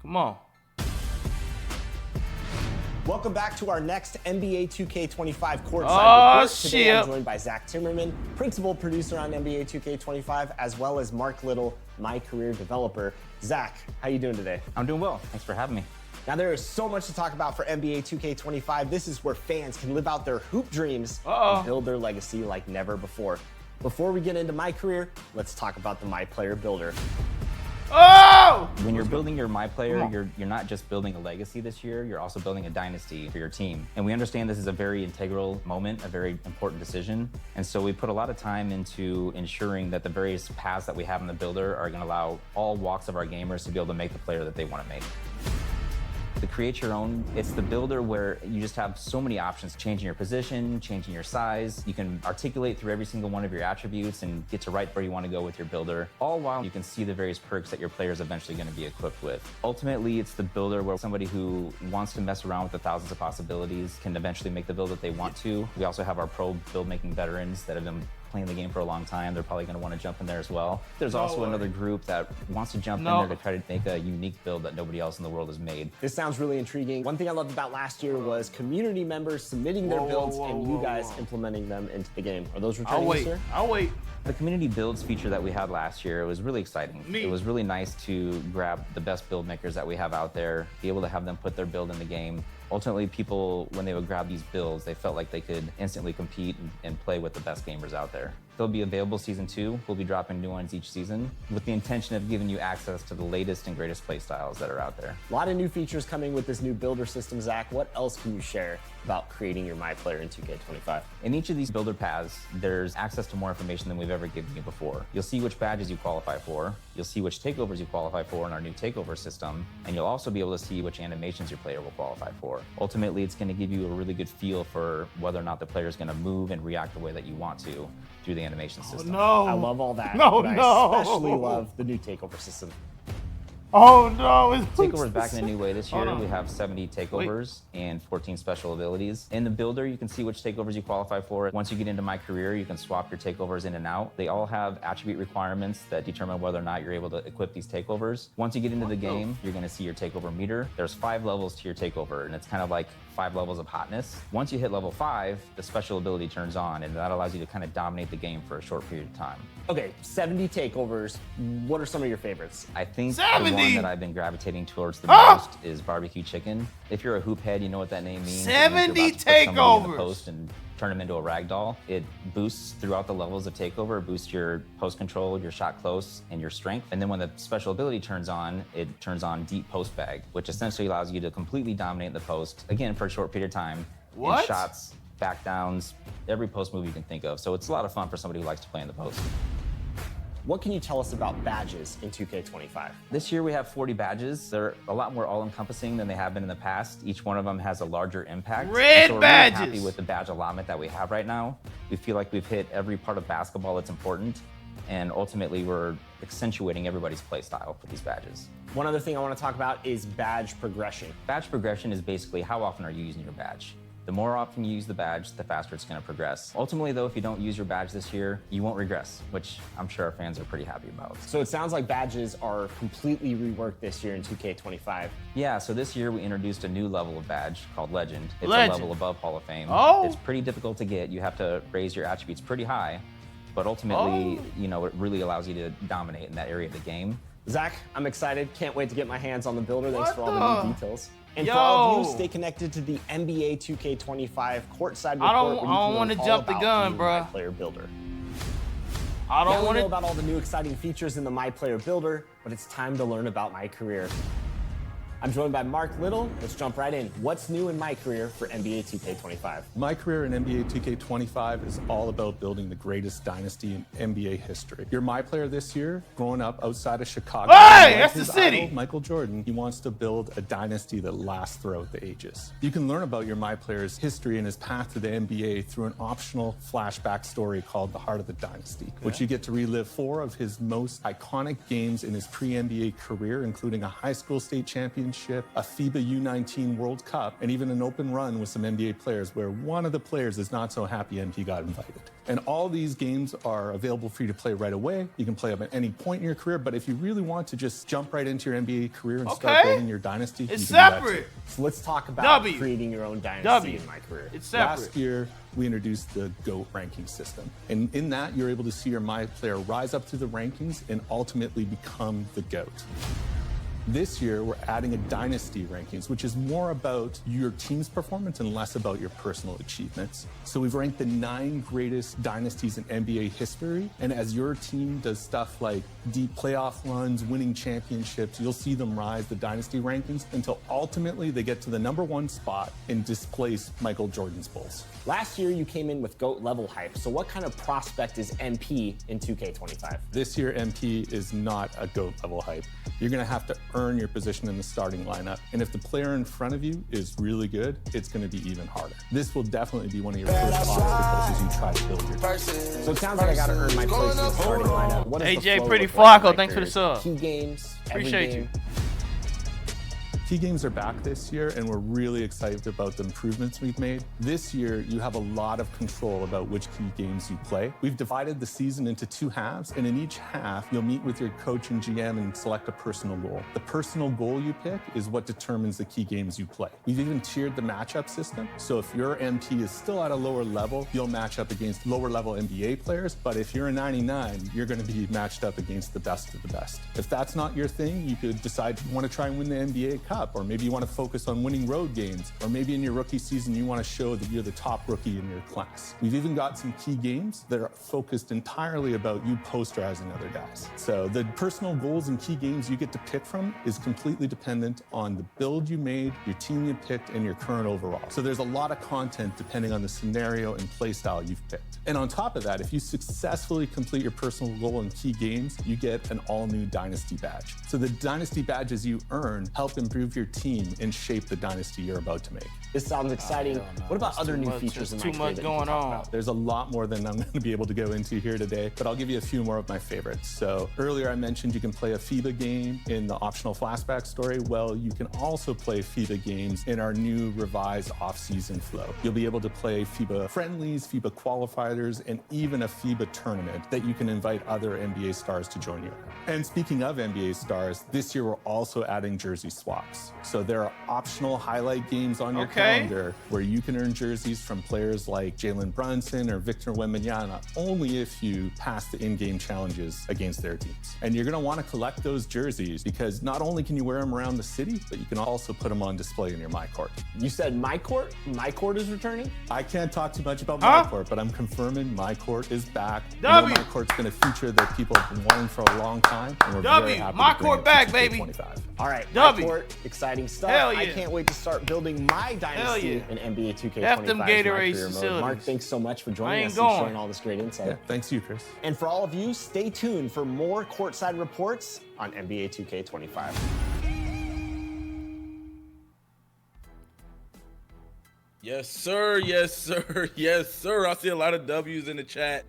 Come on. Welcome back to our next NBA 2K25 courtside report. Today shit. I'm joined by Zach Timmerman, principal producer on NBA 2K25, as well as Mark Little, my career developer. Zach, how you doing today? I'm doing well. Thanks for having me. Now there is so much to talk about for NBA 2K25. This is where fans can live out their hoop dreams and build their legacy like never before. Before we get into my career, let's talk about the MyPlayer Builder. Oh! When you're building your MyPlayer, you're not just building a legacy this year, you're also building a dynasty for your team. And we understand this is a very integral moment, a very important decision. And so we put a lot of time into ensuring that the various paths that we have in the builder are going to allow all walks of our gamers to be able to make the player that they want to make. To create your own, it's the builder where you just have so many options, changing your position, changing your size. You can articulate through every single one of your attributes and get to right where you want to go with your builder, all while you can see the various perks that your player is eventually going to be equipped with. Ultimately, it's the builder where somebody who wants to mess around with the thousands of possibilities can eventually make the build that they want to. We also have our pro build making veterans that have been playing the game for a long time. They're probably going to want to jump in there as well. There's also another group that wants to jump in there to try to make a unique build that nobody else in the world has made. This sounds really intriguing. One thing I loved about last year was community members submitting their builds and you guys implementing them into the game. Are those returning this year? I'll wait. The community builds feature that we had last year, it was really exciting. It was really nice to grab the best build makers that we have out there, be able to have them put their build in the game. Ultimately, people, when they would grab these builds, they felt like they could instantly compete and play with the best gamers out there. They'll be available season 2. We'll be dropping new ones each season with the intention of giving you access to the latest and greatest play styles that are out there. A lot of new features coming with this new builder system, Zach. What else can you share about creating your MyPlayer in 2K25? In each of these builder paths, there's access to more information than we've ever given you before. You'll see which badges you qualify for. You'll see which takeovers you qualify for in our new takeover system. And you'll also be able to see which animations your player will qualify for. Ultimately, it's going to give you a really good feel for whether or not the player is going to move and react the way that you want to through the animation system. I love all that. No, but no. I especially love the new takeover system. Oh no! Takeover's back in a new way this year. We have 70 takeovers and 14 special abilities. In the builder, you can see which takeovers you qualify for. Once you get into My Career, you can swap your takeovers in and out. They all have attribute requirements that determine whether or not you're able to equip these takeovers. Once you get into the game, you're going to see your takeover meter. There's 5 levels to your takeover, and it's kind of like 5 levels of hotness. Once you hit level 5, the special ability turns on, and that allows you to kind of dominate the game for a short period of time. Okay, 70 takeovers. What are some of your favorites? I think 70! the one that I've been gravitating towards the most is barbecue chicken. If you're a hoop head, you know what that name means. 70 It means you're about to put somebody in the takeovers! post and turn them into a rag doll. It boosts throughout the levels of takeover. It boosts your post control, your shot close, and your strength. And then when the special ability turns on, it turns on deep post bag, which essentially allows you to completely dominate the post, again, for a short period of time. What? In shots, back downs, every post move you can think of. So it's a lot of fun for somebody who likes to play in the post. What can you tell us about badges in 2K25? This year we have 40 badges. They're a lot more all-encompassing than they have been in the past. Each one of them has a larger impact. Red so we're badges! really happy with the badge allotment that we have right now. We feel like we've hit every part of basketball that's important, and ultimately we're accentuating everybody's play style for these badges. One other thing I want to talk about is badge progression. Badge progression is basically how often are you using your badge. The more often you use the badge, the faster it's going to progress. Ultimately, though, if you don't use your badge this year, you won't regress, which I'm sure our fans are pretty happy about. So it sounds like badges are completely reworked this year in 2K25. Yeah, so this year we introduced a new level of badge called Legend. It's Legend. a level above Hall of Fame. Oh. It's pretty difficult to get. You have to raise your attributes pretty high, but ultimately, you know, it really allows you to dominate in that area of the game. Zach, I'm excited. Can't wait to get my hands on the builder. Thanks What for all the the- new details. And for all of Yo. you, stay connected to the NBA 2K25 courtside report. I don't where you can wanna learn all jump the about gun, new bruh. MyPlayer Builder. I Now don't we want know to. about all the new exciting features in the MyPlayer Builder, but it's time to learn about my career. I'm joined by Mark Little. Let's jump right in. What's new in my career for NBA 2K25? My career in NBA 2K25 is all about building the greatest dynasty in NBA history. You're my player this year, growing up outside of Chicago. Hey, Like that's the his city. idol, Michael Jordan, he wants to build a dynasty that lasts throughout the ages. You can learn about your my player's history and his path to the NBA through an optional flashback story called The Heart of the Dynasty, which you get to relive 4 of his most iconic games in his pre-NBA career, including a high school state championship, Championship, a FIBA U19 World Cup, and even an open run with some NBA players where one of the players is not so happy MP got invited. And all these games are available for you to play right away. You can play them at any point in your career, but if you really want to just jump right into your NBA career and start building your dynasty, it's you can do that separate. too. So let's talk about creating your own dynasty in my career. It's separate. Last year, we introduced the GOAT ranking system. And in that, you're able to see your My Player rise up through the rankings and ultimately become the GOAT. This year, we're adding a dynasty rankings, which is more about your team's performance and less about your personal achievements. So we've ranked the 9 greatest dynasties in NBA history. And as your team does stuff like deep playoff runs, winning championships, you'll see them rise the dynasty rankings until ultimately they get to the #1 spot and displace Michael Jordan's Bulls. Last year, you came in with GOAT level hype. So what kind of prospect is MP in 2K25? This year, MP is not a GOAT level hype. You're going to have to earn your position in the starting lineup. And if the player in front of you is really good, it's going to be even harder. This will definitely be one of your first obstacles as you try to build your team. So it sounds like I got to earn my place in the starting lineup. What does the AJ flow Pretty look like in Flacco, my thanks for the career? sub. Key games, Appreciate every you. game. Key games are back this year, and we're really excited about the improvements we've made. This year, you have a lot of control about which key games you play. We've divided the season into 2 halves, and in each half, you'll meet with your coach and GM and select a personal goal. The personal goal you pick is what determines the key games you play. We've even tiered the matchup system, so if your MP is still at a lower level, you'll match up against lower level NBA players, but if you're a 99, you're going to be matched up against the best of the best. If that's not your thing, you could decide you want to try and win the NBA Cup, or maybe you want to focus on winning road games, or maybe in your rookie season you want to show that you're the top rookie in your class. We've even got some key games that are focused entirely about you posterizing other guys. So the personal goals and key games you get to pick from is completely dependent on the build you made, your team you picked, and your current overall. So there's a lot of content depending on the scenario and play style you've picked. And on top of that, if you successfully complete your personal goal in key games, you get an all-new Dynasty badge. So the Dynasty badges you earn help improve your team and shape the dynasty you're about to make. This sounds exciting. What about other new much. features in There's my too career much that you going can talk on. about? There's a lot more than I'm going to be able to go into here today, but I'll give you a few more of my favorites. So earlier I mentioned you can play a FIBA game in the optional flashback story. Well, you can also play FIBA games in our new revised off-season flow. You'll be able to play FIBA friendlies, FIBA qualifiers, and even a FIBA tournament that you can invite other NBA stars to join you in. And speaking of NBA stars, this year we're also adding jersey swaps. So there are optional highlight games on your calendar where you can earn jerseys from players like Jalen Brunson or Victor Wembanyama only if you pass the in-game challenges against their teams. And you're going to want to collect those jerseys because not only can you wear them around the city, but you can also put them on display in your My Court. You said My Court? My Court is returning? I can't talk too much about My Court, but I'm confirming My Court is back. I know My Court's been a feature that people have been wanting for a long time, and we're very happy My to bring Court it back, to baby. 2K25. All right, W. My Court, exciting stuff. Hell yeah. I can't wait to start building my dynasty in NBA 2K25. F them my Gatorade career mode. facilities. Mark, thanks so much for joining us going. and sharing all this great insight. Yeah, thanks to you, Chris. And for all of you, stay tuned for more courtside reports on NBA 2K25. Yes, sir. Yes, sir. Yes, sir. I see a lot of W's in the chat.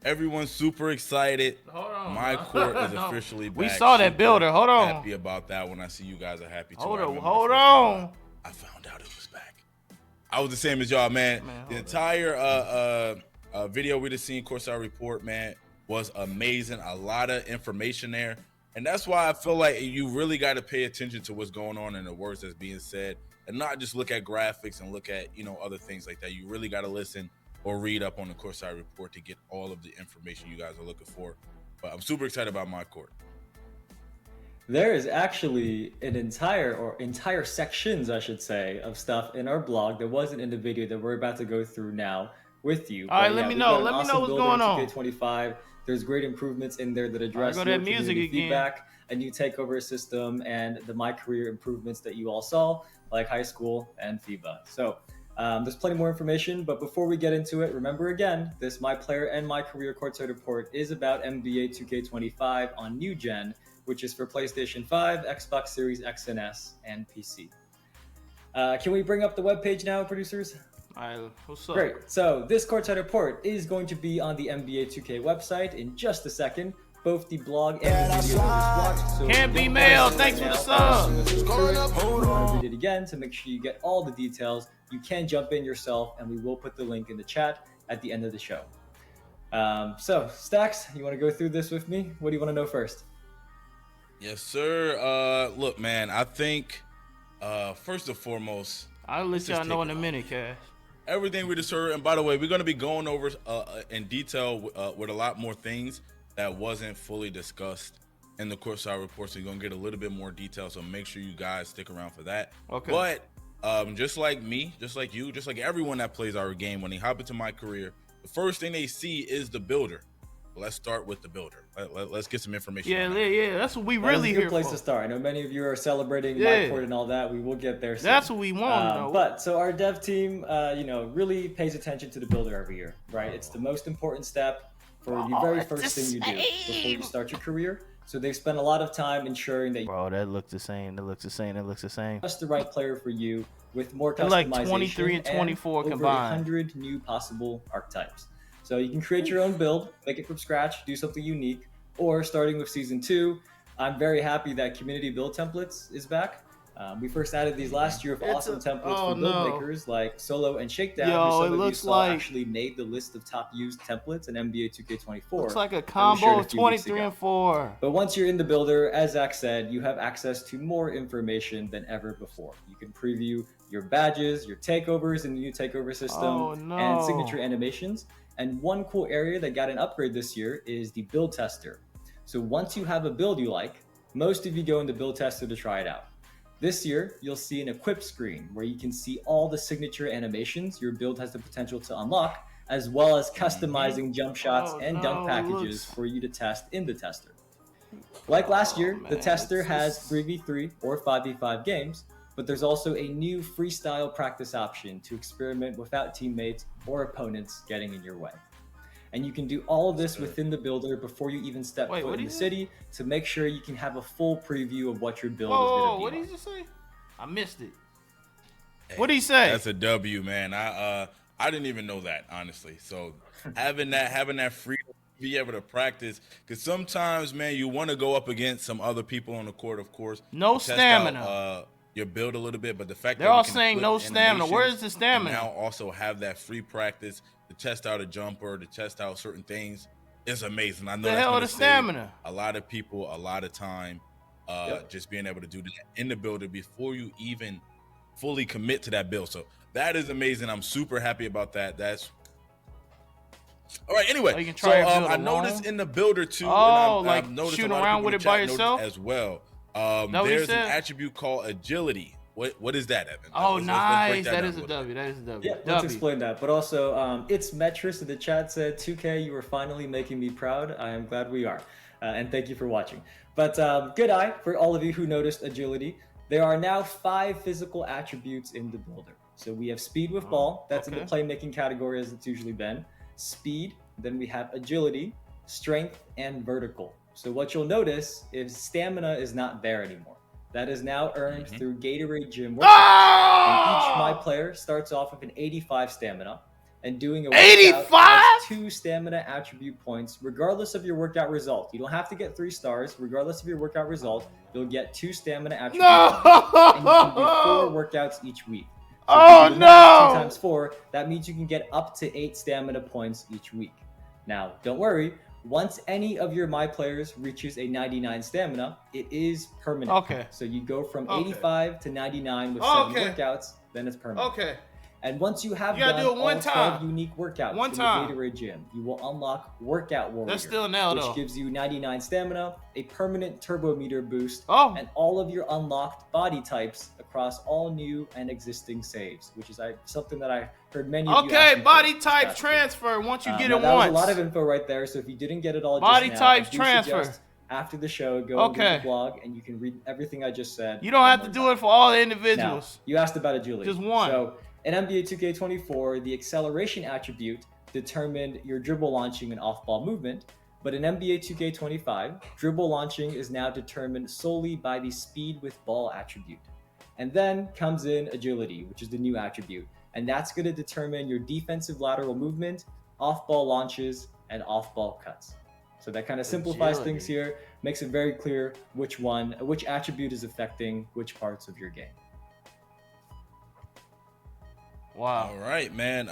Everyone's super excited. Hold on. My Court is officially back. We saw that Super builder. Hold on. Happy about that one. I see you guys are happy too. Hold I on. remember Hold the first time on. I found out it was back. I was the same as y'all, man. The entire video we just seen, Courtside Report, man, was amazing. A lot of information there. And that's why I feel like you really got to pay attention to what's going on and the words that's being said and not just look at graphics and look at, other things like that. You really got to listen or read up on the Courtside Report to get all of the information you guys are looking for. But I'm super excited about My Court. There is actually an entire sections, I should say, of stuff in our blog that wasn't in the video that we're about to go through now with you. All right, let me know. Let me know what's going on. 2K25. There's great improvements in there that address go your to music community again. feedback, a new takeover system, and the My Career improvements that you all saw, like high school and FIBA. So there's plenty more information, but before we get into it, remember again, this My Player and My Career Courtside Report is about NBA 2K25 on New Gen, which is for PlayStation 5, Xbox Series X and S, and PC. Can we bring up the webpage now, producers? All right, what's up? Great. So this Courtside Report is going to be on the NBA 2K website in just a second. Both the blog and the video that was blocked. So Can't be mailed. Thanks for the sub. through it. If you want to read it again to make sure you get all the details, you can jump in yourself, and we will put the link in the chat at the end of the show. So, Stacks, you want to go through this with me? What do you want to know first? Yes, sir. Look, man, I think first and foremost, I'll let y'all know in a minute, Cash. Everything we just heard, and by the way, we're going to be going over in detail with a lot more things that wasn't fully discussed in the courtside report, so you're going to get a little bit more detail, so make sure you guys stick around for that. Okay. But just like me, just like you, just like everyone that plays our game, when they hop into my career, the first thing they see is the builder. Let's start with the builder. Let's get some information. Yeah, that's what we really here for. That's a good place to start. I know many of you are celebrating MyPort and all that. We will get there soon. That's what we want. But so our dev team, really pays attention to the builder every year, right? It's the most important step for the very first thing you do before you start your career. So they spend a lot of time ensuring that that looks the same. That looks the same. That looks the same. Just the right player for you with more customization. Like 23 and 24 and combined. Over 100 new possible archetypes. So you can create your own build, make it from scratch, do something unique, or starting with Season 2, I'm very happy that Community Build Templates is back. We first added these last year with awesome templates for build makers like Solo and Shakedown, who some of you saw actually made the list of top used templates in NBA 2K24. Looks like a combo of 23 and 4. But once you're in the builder, as Zach said, you have access to more information than ever before. You can preview your badges, your takeovers in the new takeover system, and signature animations. And one cool area that got an upgrade this year is the build tester. So once you have a build you like, most of you go in the build tester to try it out. This year, you'll see an equip screen where you can see all the signature animations your build has the potential to unlock, as well as customizing jump shots and dunk packages for you to test in the tester. Like last year, the tester has 3v3 or 5v5 games, but there's also a new freestyle practice option to experiment without teammates or opponents getting in your way. And you can do all of this within the builder before you even step foot in the city to make sure you can have a full preview of what your build is going to be. What did he just say? I missed it. What did he say? That's a W, man. I didn't even know that, honestly. So having that freedom to be able to practice, because sometimes, man, you want to go up against some other people on the court, of course. No stamina. Your build a little bit, but the fact they're all saying no stamina. Where is the stamina? Now also have that free practice to test out a jumper, to test out certain things is amazing. I know the hell of the stamina. A lot of people, a lot of time, just being able to do that in the builder before you even fully commit to that build. So that is amazing. I'm super happy about that. That's all right. Anyway, you can try I noticed in the builder too. Like I've noticed shooting around with it by yourself as well. There's an attribute called agility. What is that, Evan? Nice. That is a W. That is a W. Yeah, let's explain that. But also, it's Metris in the chat said, 2K, you are finally making me proud. I am glad we are. And thank you for watching. But good eye for all of you who noticed agility. There are now 5 physical attributes in the builder. So we have speed with ball. That's in the playmaking category as it's usually been. Speed. Then we have agility, strength, and vertical. So what you'll notice is stamina is not there anymore. That is now earned through Gatorade Gym workouts. And each My Player starts off with an 85 stamina. And doing a 85? 2 stamina attribute points, regardless of your workout result. You don't have to get 3 stars. Regardless of your workout result, you'll get 2 stamina attribute points. And you can do 4 workouts each week. So if you do 2 times 4, that means you can get up to 8 stamina points each week. Now, don't worry. Once any of your My Players reaches a 99 stamina, it is permanent. Okay. So you go from 85 to 99 with 7 workouts, then it's permanent. Okay. And once you have done all 12 unique workouts in the Gatorade Gym, you will unlock Workout Warrior, that's still now, which gives you 99 stamina, a permanent turbo meter boost, Oh. and all of your unlocked body types across all new and existing saves, which is something that I heard many of you Okay, body type transfer once you get it that once. was a lot of info right there, so if you didn't get it all Body just types now, I do transfer. suggest after the show, go and read the blog, and you can read everything I just said. You don't have to do it for all the individuals. Now, you asked about agility. Just one. So in NBA 2K24, the acceleration attribute determined your dribble launching and off-ball movement, but in NBA 2K25, dribble launching is now determined solely by the speed with ball attribute. And then comes in agility, which is the new attribute, and that's going to determine your defensive lateral movement, off-ball launches, and off-ball cuts. So that kind of simplifies things here. Makes it very clear which attribute is affecting which parts of your game. Wow. All right, man.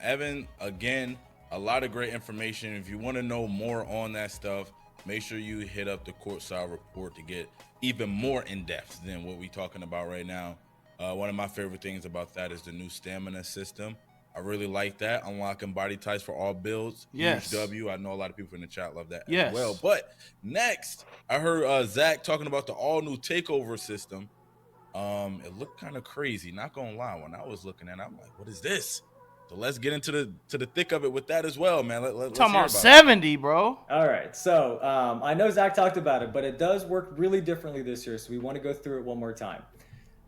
Evan, again, a lot of great information. If you want to know more on that stuff, make sure you hit up the Courtside Report to get even more in depth than what we're talking about right now. One of my favorite things about that is the new stamina system. I really like that. Unlocking body types for all builds. Yes. Huge W. I know a lot of people in the chat love that Yes. as well. But next, I heard Zach talking about the all new takeover system. It looked kind of crazy, not gonna lie. When I was looking at it, I'm like, what is this? So let's get into the thick of it with that as well, man. Let's talking hear about 70, bro. All right, so I know Zach talked about it, but it does work really differently this year, so we want to go through it one more time.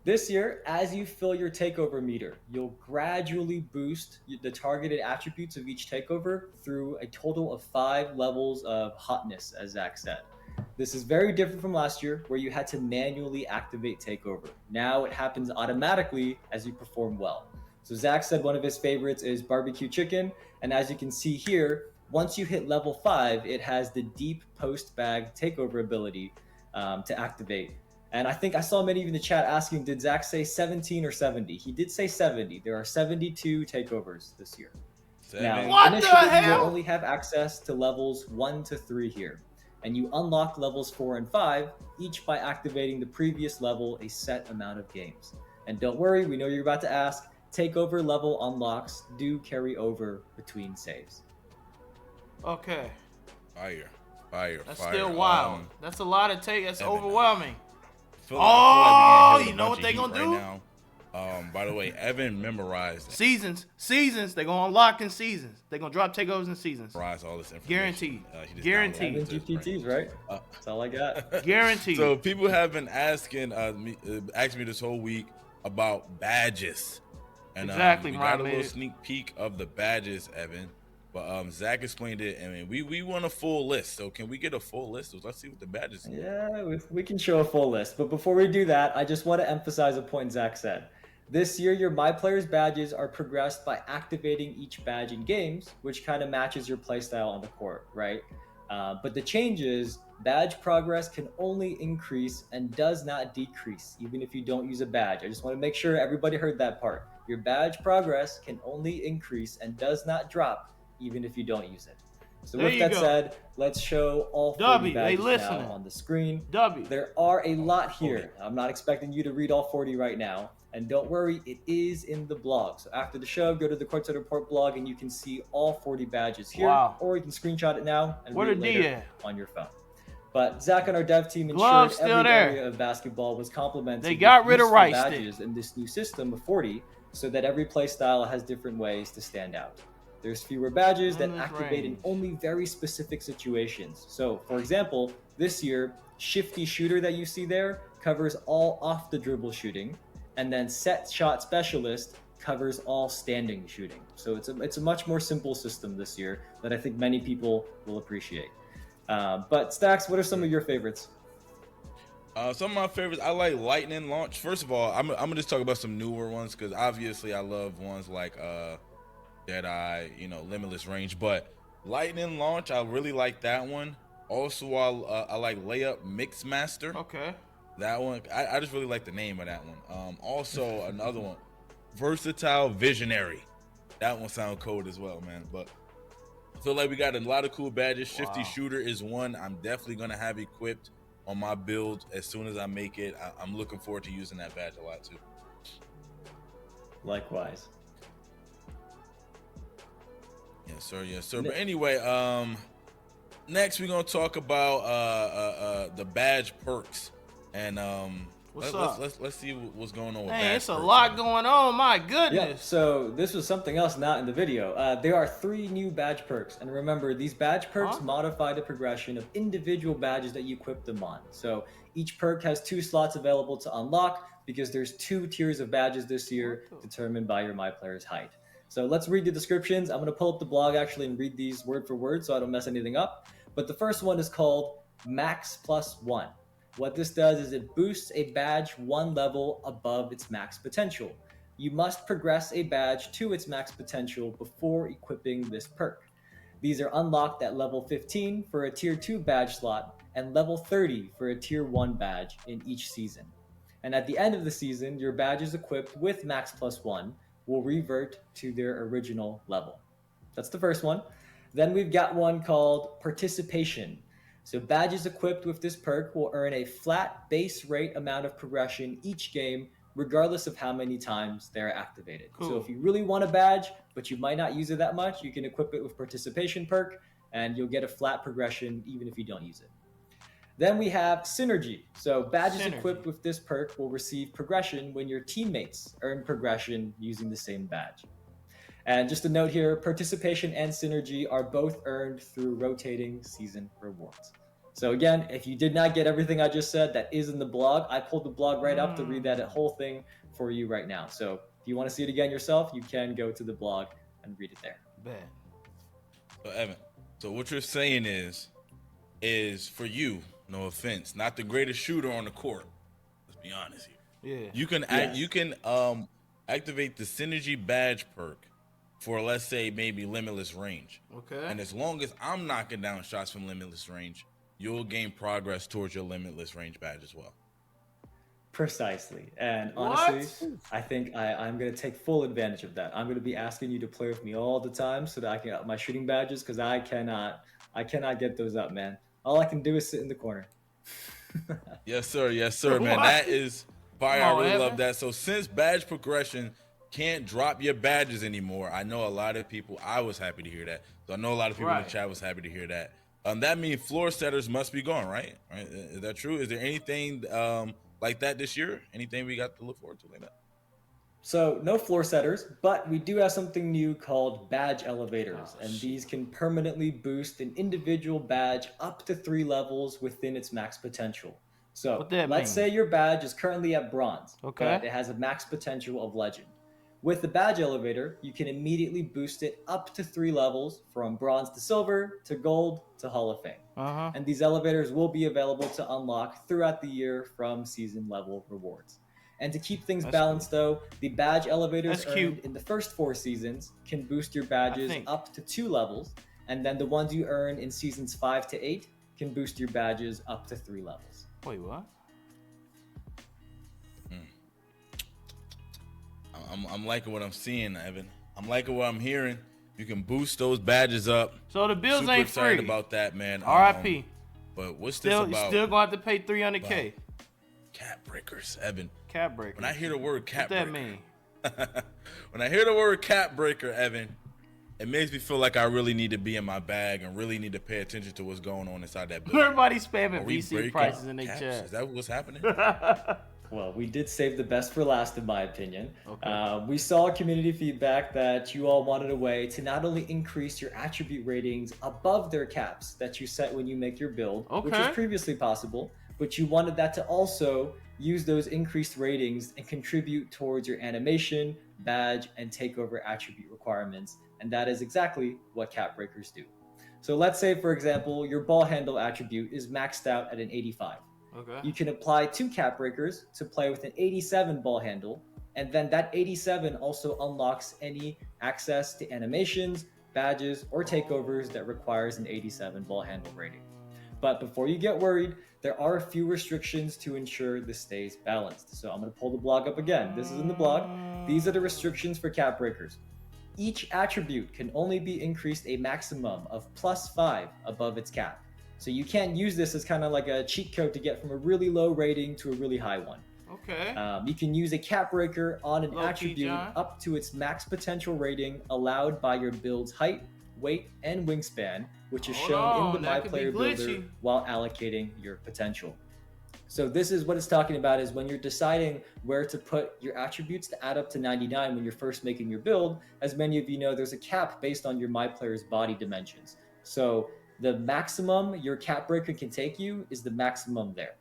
This year, as you fill your takeover meter, you'll gradually boost the targeted attributes of each takeover through a total of 5 levels of hotness, as Zach said. This is very different from last year, where you had to manually activate takeover. Now it happens automatically as you perform well. So Zach said one of his favorites is barbecue chicken, and as you can see here, once you hit level 5, it has the deep post bag takeover ability to activate. And I think I saw many of you in the chat asking, did Zach say 17 or 70? He did say 70. There are 72 takeovers this year. Now, what initially, the hell? you only have access to levels 1 to 3 here. And you unlock levels 4 and 5, each by activating the previous level a set amount of games. And don't worry, we know you're about to ask, takeover level unlocks do carry over between saves. Okay. Fire. That's still wild. That's a lot of take. That's overwhelming. I feel like you know what they gonna do? Right now. By the way, Evan memorized seasons. They're gonna unlock in seasons. They're gonna drop takeovers in seasons. Memorized all this information. Guaranteed. Guaranteed. GPTs, right? That's all I got. Guaranteed. So people have been asking me this whole week about badges, and exactly, we got a little sneak peek of the badges, Evan. But Zach explained it. I mean, we want a full list. So can we get a full list? Let's see what the badges are. Yeah, we can show a full list. But before we do that, I just want to emphasize a point Zach said. This year, your MyPlayers badges are progressed by activating each badge in games, which kind of matches your playstyle on the court, right? But the change is badge progress can only increase and does not decrease, even if you don't use a badge. I just want to make sure everybody heard that part. Your badge progress can only increase and does not drop, even if you don't use it. So with that said, let's show all 40 badges now on the screen. There are a lot here. I'm not expecting you to read all 40 right now. And don't worry, it is in the blog. So after the show, go to the Courtside Report blog and you can see all 40 badges here. Wow. Or you can screenshot it now and read it later on your phone. But Zach and our dev team ensured every area of basketball was complemented. They got rid of rice badges in this new system of 40 so that every play style has different ways to stand out. There's fewer badges that activate in only very specific situations. So, for example, this year, Shifty Shooter that you see there covers all off the dribble shooting, and then Set Shot Specialist covers all standing shooting. So it's a much more simple system this year that I think many people will appreciate. But Stacks, what are some of your favorites? Some of my favorites, I like Lightning Launch. First of all, I'm gonna just talk about some newer ones because obviously I love ones like Jedi, Limitless Range, but Lightning Launch, I really like that one. Also, I like Layup Mixmaster. Okay. That one, I just really like the name of that one. Also, another one, Versatile Visionary. That one sounds cold as well, man. But I feel like we got a lot of cool badges. Shifty Shooter is one I'm definitely going to have equipped on my build as soon as I make it. I'm looking forward to using that badge a lot, too. Likewise. Yes, sir. But anyway, next we're gonna talk about the badge perks, and let's see what's going on with badge it's a perks, lot going on. My goodness. Yeah, so this was something else not in the video. There are 3 new badge perks, and remember, these badge perks modify the progression of individual badges that you equip them on. So each perk has 2 slots available to unlock because there's 2 tiers of badges this year determined by your MyPlayer's height. So let's read the descriptions. I'm going to pull up the blog actually and read these word for word so I don't mess anything up. But the first one is called Max Plus 1. What this does is it boosts a badge 1 level above its max potential. You must progress a badge to its max potential before equipping this perk. These are unlocked at level 15 for a tier 2 badge slot and level 30 for a tier 1 badge in each season. And at the end of the season, your badges equipped with Max Plus 1 will revert to their original level. That's the first one. Then we've got one called Participation. So badges equipped with this perk will earn a flat base rate amount of progression each game, regardless of how many times they're activated. Cool. So if you really want a badge, but you might not use it that much, you can equip it with Participation perk, and you'll get a flat progression even if you don't use it. Then we have Synergy. So badges equipped with this perk will receive progression when your teammates earn progression using the same badge. And just a note here, Participation and Synergy are both earned through rotating season rewards. So again, if you did not get everything I just said, that is in the blog. I pulled the blog right up to read that whole thing for you right now. So if you want to see it again yourself, you can go to the blog and read it there. Bad. So Evan, so what you're saying is for you, no offense, not the greatest shooter on the court. Let's be honest here. Yeah. You can activate the Synergy badge perk for, let's say, maybe limitless range. Okay. And as long as I'm knocking down shots from limitless range, you'll gain progress towards your limitless range badge as well. Precisely. And honestly, I think I'm going to take full advantage of that. I'm going to be asking you to play with me all the time so that I can get my shooting badges, because I cannot get those up, man. All I can do is sit in the corner. Yes, sir. Yes, sir, man. That is fire. I really love that. So since badge progression can't drop your badges anymore, I know a lot of people, I was happy to hear that. So I know a lot of people in the chat was happy to hear that. That means floor setters must be gone, right? Is that true? Is there anything like that this year? Anything we got to look forward to like that? So no floor setters, but we do have something new called badge elevators, and these can permanently boost an individual badge up to 3 levels within its max potential. So let's say your badge is currently at bronze, but it has a max potential of legend. With the badge elevator, you can immediately boost it up to 3 levels, from bronze to silver to gold to Hall of Fame. And these elevators will be available to unlock throughout the year from season level rewards. And to keep things balanced, though, the badge elevators earned in the first 4 seasons can boost your badges up to 2 levels, and then the ones you earn in seasons 5 to 8 can boost your badges up to 3 levels. Wait, what? I'm liking what I'm seeing, Evan. I'm liking what I'm hearing. You can boost those badges up. So the bills Super ain't excited free. about that, man. R.I.P. But what's still, this about? Still gonna have to pay $300K. Cap breakers, Evan. Cap breakers. When I hear the word cap breaker. What that mean? When I hear the word cap breaker, Evan, it makes me feel like I really need to be in my bag and really need to pay attention to what's going on inside that building. Everybody spamming VC prices in their chat. Is that what's happening? Well, we did save the best for last, in my opinion. We saw community feedback that you all wanted a way to not only increase your attribute ratings above their caps that you set when you make your build, which was previously possible, but you wanted that to also use those increased ratings and contribute towards your animation, badge, and takeover attribute requirements. And that is exactly what cap breakers do. So let's say, for example, your ball handle attribute is maxed out at an 85. You can apply 2 cap breakers to play with an 87 ball handle, and then that 87 also unlocks any access to animations, badges, or takeovers that requires an 87 ball handle rating. But before you get worried, there are a few restrictions to ensure this stays balanced. So I'm going to pull the blog up again. This is in the blog. These are the restrictions for cap breakers. Each attribute can only be increased a maximum of +5 above its cap. So you can't use this as kind of like a cheat code to get from a really low rating to a really high one. You can use a cap breaker on an attribute up to its max potential rating allowed by your build's height, weight, and wingspan, which is shown in the MyPlayer Builder while allocating your potential. So this is what it's talking about, is when you're deciding where to put your attributes to add up to 99 when you're first making your build. As many of you know, there's a cap based on your MyPlayer's body dimensions. So the maximum your cap breaker can take you is the maximum there.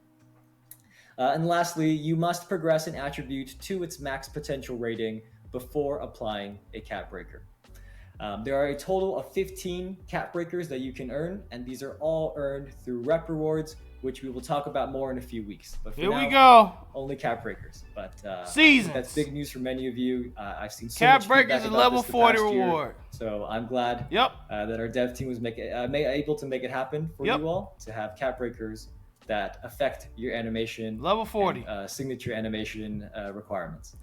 And lastly, you must progress an attribute to its max potential rating before applying a cap breaker. There are a total of 15 cap breakers that you can earn, and these are all earned through rep rewards, which we will talk about more in a few weeks. But for Here we now, go. only cap breakers. But Seasons. that's big news for many of you. I've seen so Cap much breakers feedback and about level this the 40 past year. reward. So I'm glad Yep. that our dev team was able to make it happen for Yep. you all, to have cap breakers that affect your animation Level 40. and, signature animation requirements.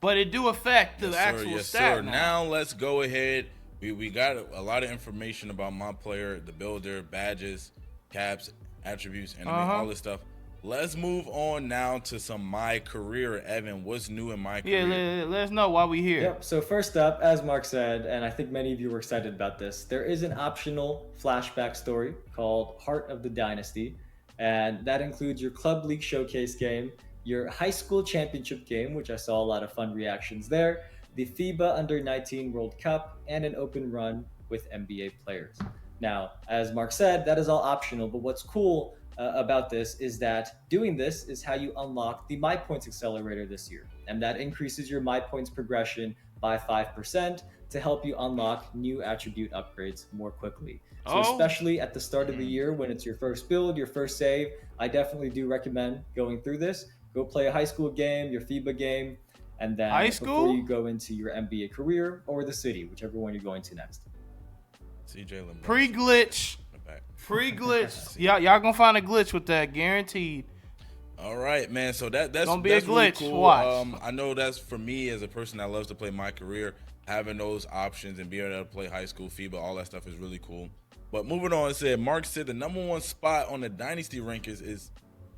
But it do affect the actual stat Now let's go ahead. We got a lot of information about my player, the builder, badges, caps, attributes, and all this stuff. Let's move on now to some my career. Evan, what's new in my career? Yeah, let us know why we here. Yep. So first up, as Mark said, and I think many of you were excited about this, there is an optional flashback story called Heart of the Dynasty, and that includes your Club League Showcase game, your high school championship game, which I saw a lot of fun reactions there, the FIBA Under-19 World Cup, and an open run with NBA players. Now, as Mark said, that is all optional, but what's cool about this is that doing this is how you unlock the My Points Accelerator this year, and that increases your My Points progression by 5% to help you unlock new attribute upgrades more quickly. So especially at the start of the year when it's your first build, your first save, I definitely do recommend going through this. Go play a high school game, your FIBA game, and then before you go into your NBA career or the city, whichever one you're going to next. Pre-glitch. Pre-glitch. Y'all gonna find a glitch with that, guaranteed. All right, man. So that's gonna be that's a glitch. Really cool. Watch. I know that's for me as a person that loves to play my career, having those options and being able to play high school, FIBA, all that stuff is really cool. But moving on, Mark said the #1 spot on the Dynasty rankings is,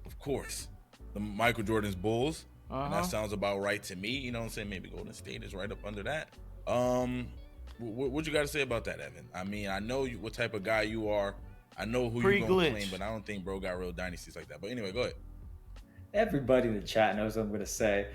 of course, the Michael Jordan's Bulls. And that sounds about right to me. You know what I'm saying? Maybe Golden State is right up under that. What you got to say about that, Evan? I mean, I know what type of guy you are. I know who you're going to claim, but I don't think bro got real dynasties like that. But anyway, go ahead. Everybody in the chat knows what I'm going to say.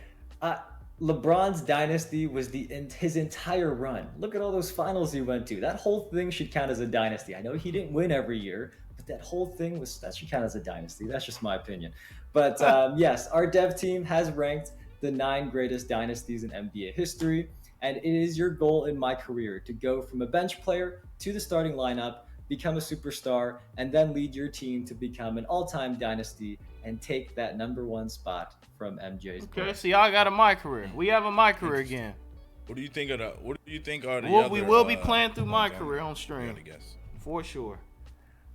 LeBron's dynasty was his entire run. Look at all those finals he went to. That whole thing should count as a dynasty. I know he didn't win every year, but that whole thing that should count as a dynasty. That's just my opinion. But yes, our dev team has ranked the 9 greatest dynasties in NBA history, and it is your goal in my career to go from a bench player to the starting lineup, become a superstar, and then lead your team to become an all-time dynasty and take that #1 spot from MJ's. Okay, so y'all got a my career. We have a my career again. What do you think of the? What do you think are the? We will be playing through my career on stream. For sure.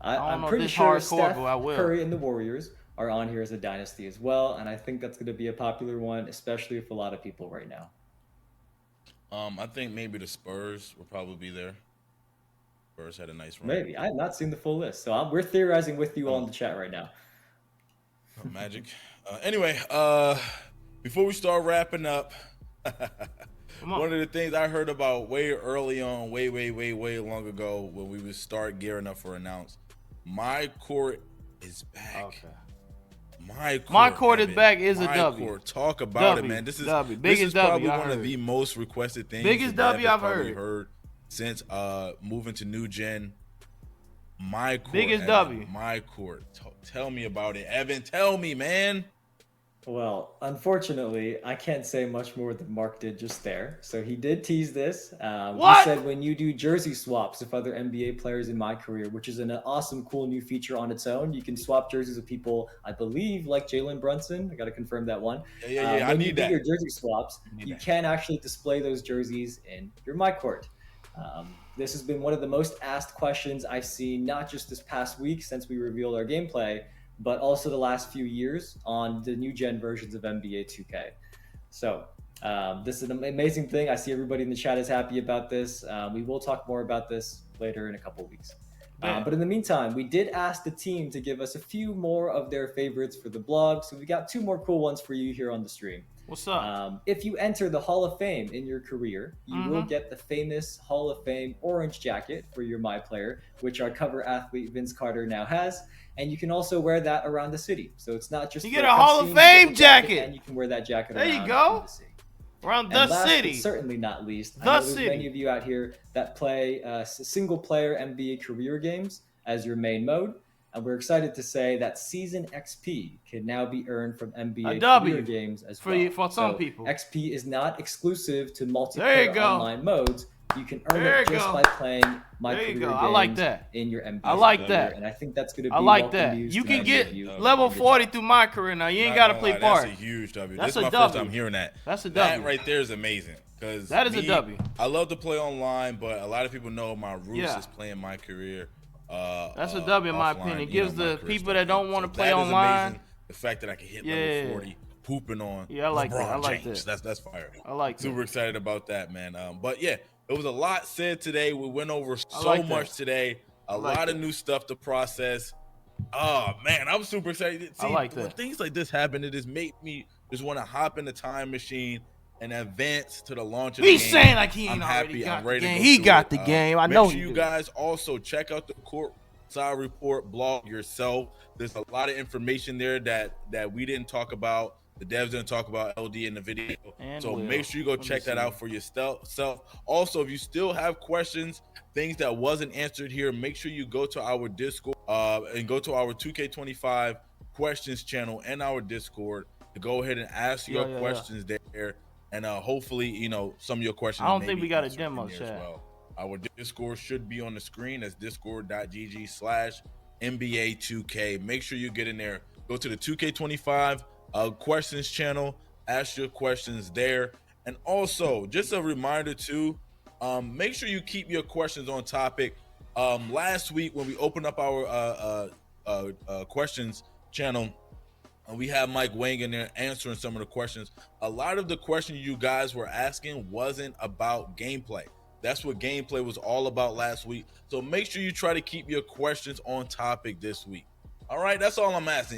I'm pretty sure Steph Curry and the Warriors are on here as a dynasty as well, and I think that's going to be a popular one, especially for a lot of people right now. I think maybe the Spurs will probably be there. Spurs had a nice run. Maybe. I have not seen the full list, so we're theorizing with you all in the chat right now. Magic. Anyway, before we start wrapping up, one of the things I heard about way early on, way long ago, when we would start gearing up for announce, my court is back. Okay. My court is back is a W. Court. Talk about it, man. This is probably one of the most requested things. Biggest W I've heard since moving to new gen. My court. Biggest Evan, W. My court. Tell me about it, Evan. Tell me, man. Well, unfortunately, I can't say much more than Mark did just there. So he did tease this. He said when you do jersey swaps with other NBA players in my career, which is an awesome, cool new feature on its own. You can swap jerseys with people, I believe, like Jalen Brunson. I got to confirm that one. Yeah. When you do your jersey swaps, you can actually display those jerseys in your my court. This has been one of the most asked questions I've seen, not just this past week since we revealed our gameplay, but also the last few years on the new gen versions of NBA 2K. So this is an amazing thing. I see everybody in the chat is happy about this. We will talk more about this later in a couple of weeks. But in the meantime, we did ask the team to give us a few more of their favorites for the blog. So we got 2 more cool ones for you here on the stream. What's up? If you enter the Hall of Fame in your career, you will get the famous Hall of Fame orange jacket for your My Player, which our cover athlete Vince Carter now has. And you can also wear that around the city. So it's not just you get a Hall of Fame jacket. And you can wear that jacket there around you go. the city. Around the city. But certainly not least, I know there's many of you out here that play single-player NBA career games as your main mode. And we're excited to say that Season XP can now be earned from NBA career games as well. For some people. XP is not exclusive to multiplayer online modes. You can earn There it you just go. by playing My There you Career go. games I like that. in your NBA. I like Career, that. and I think that's going to be I like welcome that. news You to can many get of you. level 40 through my career now. You ain't Not got to gonna play lie, part. That's a huge W. That's This is a my first W. time hearing that. That's a That W. right there is amazing. Because That is a W. I love to play online, but a lot of people know my roots Yeah. is playing My Career. That's a W in my offline, opinion. It you know, gives my the career people stuff. that don't want to So play that is online. amazing. The fact that I can hit Yeah. level 40, pooping on Yeah, I like LeBron that. I like James. that. That's fire. I like Super that. excited about that, man. But yeah, it was a lot said today. We went over so like much that. today. A like lot of that. new stuff to process. Oh man, I'm super excited. See, I like when that. things like this happen, it just make me just want to hop in the time machine and advance to the launch of the He's game. saying like he ain't I'm already happy. got I'm the ready to game. go He through got it. the game. I Make know sure he you do. guys also check out the Courtside Report blog yourself. There's a lot of information there that we didn't talk about. The devs didn't talk about LD in the video. And so Will. make sure you go Let me check that see. out for yourself. Also, if you still have questions, things that wasn't answered here, make sure you go to our Discord and go to our 2K25 questions channel and our Discord to go ahead and ask your questions there. And hopefully, you know, some of your questions. I don't may think be we got a answered demo in there chat. as well. Our Discord should be on the screen. That's discord.gg/NBA2K. Make sure you get in there. Go to the 2K25 questions channel. Ask your questions there. And also, just a reminder too, make sure you keep your questions on topic. Last week when we opened up our questions channel, and we had Mike Wang in there answering some of the questions. A lot of the questions you guys were asking wasn't about gameplay. That's what gameplay was all about last week. So make sure you try to keep your questions on topic this week. All right, that's all I'm asking.